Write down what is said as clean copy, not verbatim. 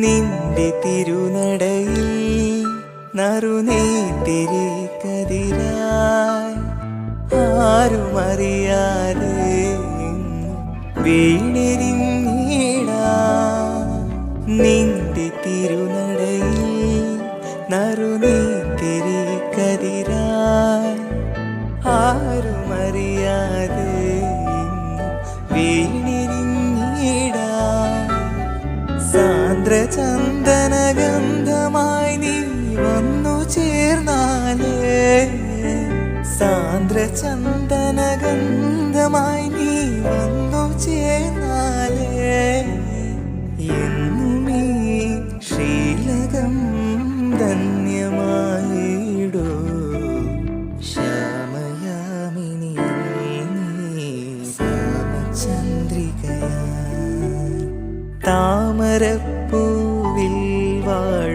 നിന്റെ തിരുനടയിൽ നറുനെയ്ത്തിരി കതിരായി ആരുമറിയാതെ വീണെരിഞ്ഞിടാ. നിന്റെ തിരുനടയിൽ നറുനെയ്ത്തിരി കതിരായി ആരുമറിയാതെ വീണെരിഞ്ഞിടാ. സാന്ദ്രചന്ദനഗന്ധമായി നീ വന്നു ചേർന്നാലേ, സാന്ദ്രചന്ദനഗന്ധമായി നീ വന്നു ചേർന്നാലേ എന്നുമീ ശ്രീലകം ധന്യമായിടൂ. ശ്യാമയാമിനി സാമചന്ദ്രികയാ താമരപ്പൂവിൽ വാഴ